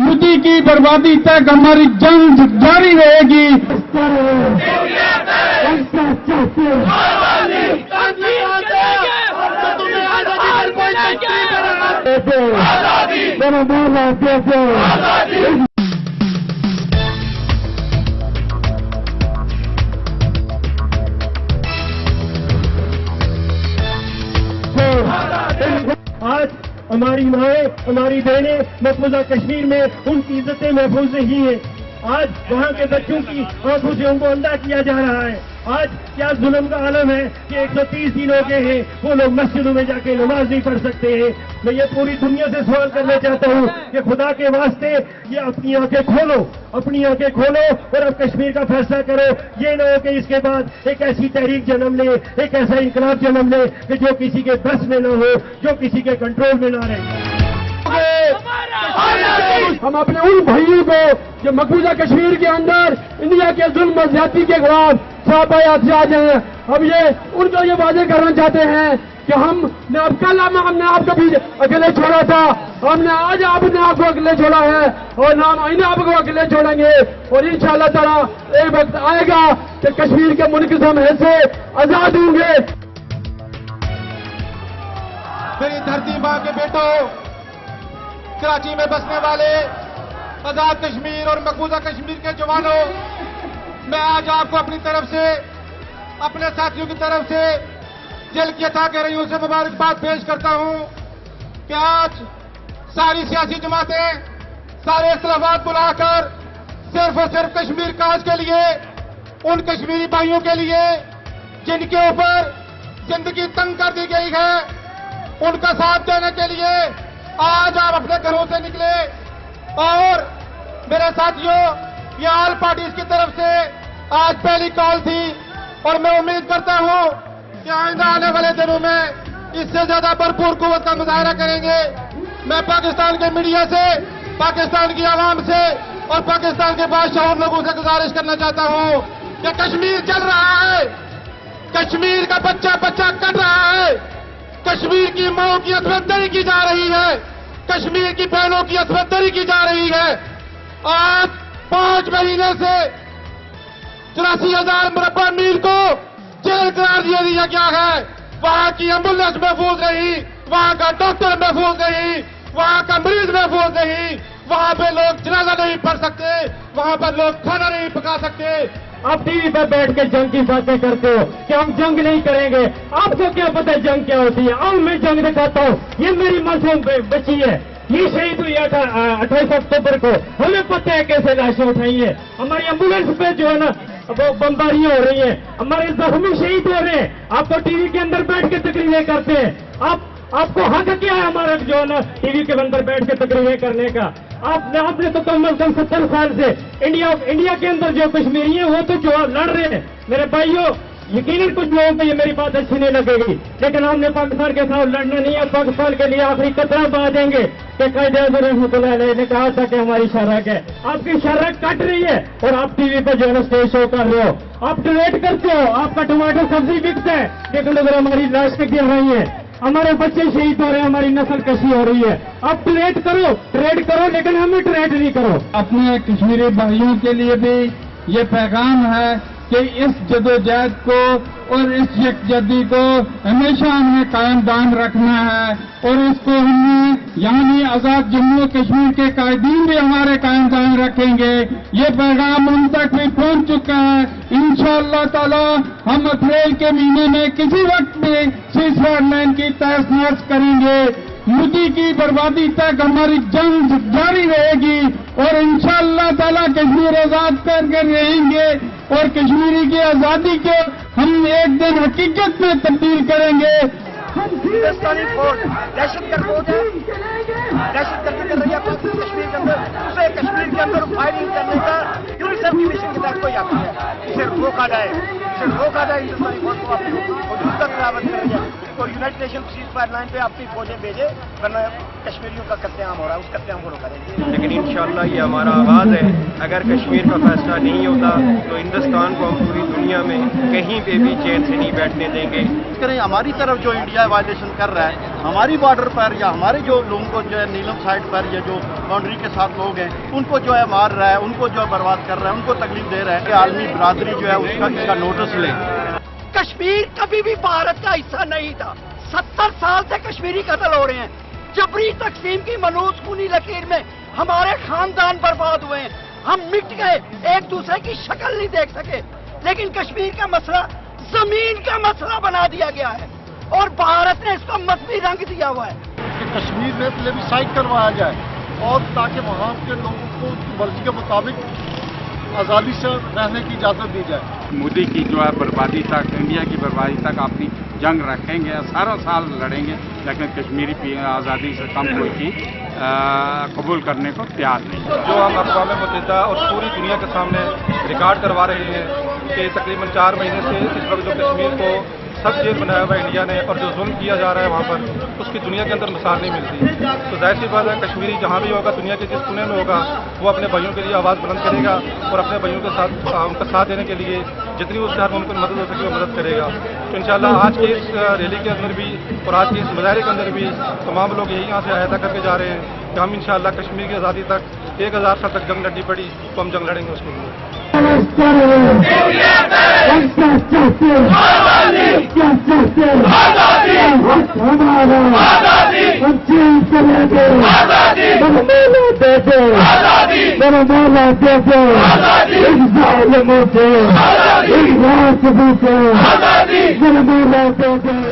मोदी की बर्बादी तक हमारी जंग जारी रहेगी। आज हमारी माएँ, हमारी बहनें मकबूजा कश्मीर में उनकी इज्जतें महफूज नहीं है। आज वहाँ के बच्चों की आंखों से उनको अंधा किया जा रहा है। आज क्या जुल्म का आलम है कि 130 दिन हो गए हैं, वो लोग मस्जिदों में जाके नमाज नहीं पढ़ सकते हैं। मैं ये पूरी दुनिया से सवाल करना चाहता हूँ कि खुदा के वास्ते ये अपनी आंखें खोलो, अपनी आंखें खोलो और अब कश्मीर का फैसला करो। ये न हो कि इसके बाद एक ऐसी तहरीक जन्म ले, एक ऐसा इनकलाब जन्म ले कि जो किसी के बस में न हो, जो किसी के कंट्रोल में न रहे। हम अपने उन भाइयों को जो मकबूजा कश्मीर के अंदर इंडिया के जुल्म और ज्यादती के खिलाफ छापायात से आ जाए, अब ये उनको ये वादे करना चाहते हैं कि हमने अब कल हमने आपको भी अकेले छोड़ा था, हमने आज आपने आपको अकेले छोड़ा है और नाम आईने आपको अकेले छोड़ेंगे। और इंशाअल्लाह ताला एक वक्त आएगा कि कश्मीर के मुनक़िसम हिस्से आजाद होंगे। मेरी धरती माँ के बेटों, कराची में बसने वाले आजाद कश्मीर और मकबूजा कश्मीर के जवानों, मैं आज आपको अपनी तरफ से, अपने साथियों की तरफ से जेल की अता के रही से मुबारकबाद पेश करता हूं कि आज सारी सियासी जमातें, सारे इख्तिलाफात बुलाकर सिर्फ और सिर्फ कश्मीर काज के लिए, उन कश्मीरी भाइयों के लिए जिनके ऊपर जिंदगी तंग कर दी गई है, उनका साथ देने के लिए आज आप अपने घरों से निकले। और मेरे साथियों, ये ऑल पार्टीज की तरफ से आज पहली कॉल थी और मैं उम्मीद करता हूं कि आइंदा आने वाले दिनों में इससे ज्यादा भरपूर कुव्वत का मुजाहरा करेंगे। मैं पाकिस्तान के मीडिया से, पाकिस्तान की आवाम से और पाकिस्तान के बादशाह और लोगों से गुजारिश करना चाहता हूं कि कश्मीर चल रहा है, कश्मीर का बच्चा बच्चा कट रहा है, कश्मीर की माओं की असमंदरी की जा रही है, कश्मीर की बहनों की असमंदरी की जा रही है। आज 5 महीने से 84,000 मुरब्बा मील को जेल करार दिया गया है। वहां की एम्बुलेंस महफूज नहीं, वहां का डॉक्टर महफूज नहीं, वहां का मरीज महफूज नहीं, वहां पे लोग जनाजा नहीं पढ़ सकते, वहां पर लोग खाना नहीं पका सकते। आप टीवी पर बैठ के जंग की बातें करते हो कि हम जंग नहीं करेंगे। आपको क्या पता है जंग क्या होती है? आओ मैं जंग दिखाता हूँ। ये मेरी मासूम बच्ची है, ये शहीद हुई 28 अक्टूबर को। हमें पता है कैसे लाशें उठाई है। हमारी एम्बुलेंस पे जो है ना वो बमबारियां हो रही है, हमारे जख्मी शहीद हो रहे हैं। आपको टीवी के अंदर बैठ के तकरीरें करते हैं। आपको हक क्या है हमारा जो है ना टीवी के अंदर बैठ के तकरीरें करने का? आपने तो कम अज कम 70 साल से इंडिया के अंदर जो कश्मीरी है वो तो जो लड़ रहे हैं। मेरे भाइयों, यकीनन कुछ लोगों को ये मेरी बात अच्छी नहीं लगेगी, लेकिन हमने पाकिस्तान के साथ लड़ना नहीं है। पाकिस्तान के लिए आखिरी कतरा बहा देंगे कि कायदे-ए-आज़म रहमतुल्लाह अलैह ने कहा था कि हमारी शर्रक है। आपकी शर्रक कट रही है और आप टीवी पर जो है ना स्टेज शो कर रहे हो, आप डोनेट करते हो, आपका टमाटर सब्जी बिकता है, लेकिन अगर हमारी लाश गिर रही है, हमारे बच्चे शहीद हो रहे हैं, हमारी नस्ल कशी हो रही है। आप ट्रेड करो, लेकिन हमें ट्रेड नहीं करो। अपने कश्मीरी भाइयों के लिए भी ये पैगाम है कि इस जदोजहद को और इस यकजहती को हमेशा हमें कायम दाम रखना है और इसको हमने यानी आजाद जम्मू कश्मीर के कायदीन भी हमारे कायम दाम रखेंगे। ये पैगाम उन तक भी पहुंच चुका है। इंशाअल्लाह ताला हम अप्रैल के महीने में किसी वक्त में सीज़फायर लाइन की तहस-नहस करेंगे। मोदी की बर्बादी तक हमारी जंग जारी रहेगी और इंशाअल्लाह ताला कश्मीर आजाद करके रहेंगे और कश्मीरी की आजादी को हम एक दिन हकीकत में तब्दील करेंगे। हिंदुस्तानी फौज दहशतगर्द फौज है, दहशतगर्दी कर रही है कश्मीर के अंदर, उसे कश्मीर के अंदर फायरिंग करने का यूनिसेफ की मिशन के तहत कोई आता है, इसे रोका जाए, हिंदुस्तानी फौज को अपनी हदूद तक बराबर कर रही है। तो United nation cease fire line पे अपनी फौजें भेजे, वरना कश्मीरियों का कत्लेआम हो रहा है, उस कत्लेआम को रोका जाएगा। लेकिन इंशाअल्लाह ये हमारा आगाज़ है। अगर कश्मीर का फैसला नहीं होता तो हिंदुस्तान को हम पूरी दुनिया में कहीं पे भी चैन से नहीं बैठने देंगे। हमारी तरफ जो इंडिया वायलेशन कर रहा है, हमारी बॉर्डर पर या हमारे जो लोगों को जो है नीलम साइड पर या जो बाउंड्री के साथ लोग हैं उनको जो है मार रहा है, उनको जो है बर्बाद कर रहा है, उनको तकलीफ दे रहा है कि आलमी बरादरी जो है उसका इसका नोटिस ले। कश्मीर कभी भी भारत का हिस्सा नहीं था। 70 साल से कश्मीरी कत्ल हो रहे हैं। जबरी तकसीम की मनूस खूनी लकीर में हमारे खानदान बर्बाद हुए हैं। हम मिट गए, एक दूसरे की शक्ल नहीं देख सके। लेकिन कश्मीर का मसला जमीन का मसला बना दिया गया है और भारत ने इसको मजहबी रंग दिया हुआ है कि कश्मीर में प्लेबिसाइट करवाया जाए और ताकि वहाँ के लोगों को उनकी मर्जी के मुताबिक आज़ादी से रहने की इजाज़त दी जाए। मोदी की जो है बर्बादी तक, इंडिया की बर्बादी तक अपनी जंग रखेंगे, सारा साल लड़ेंगे, लेकिन कश्मीरी आज़ादी से कम कोई चीज़ कबूल करने को तैयार नहीं। जो हम अक़वाम मुत्तहिदा और पूरी दुनिया के सामने रिकॉर्ड करवा रहे हैं कि तकरीबन 4 महीने से इस वक्त जो कश्मीर को सब जेल बनाया हुआ इंडिया ने और जो जुल्म किया जा रहा है वहाँ पर, उसकी दुनिया के अंदर मिसाल नहीं मिलती। तो जाहिर सी बात है कश्मीरी जहाँ भी होगा, दुनिया के जिस कोने में होगा, वो अपने भाइयों के लिए आवाज़ बुलंद करेगा और अपने भाइयों के साथ उनका साथ देने के लिए जितनी उससे हर मुमकिन मदद हो सके वो मदद करेगा। तो इंशाअल्लाह आज की इस रैली के अंदर भी और आज की इस मुजाहरे के अंदर भी तमाम लोग यही यहाँ से अहदा करके जा रहे हैं कि हम इंशाअल्लाह कश्मीर की आज़ादी तक 1000 साल तक जंग लड़नी पड़ी तो हम जंग लड़ेंगे उसके लिए। आजादी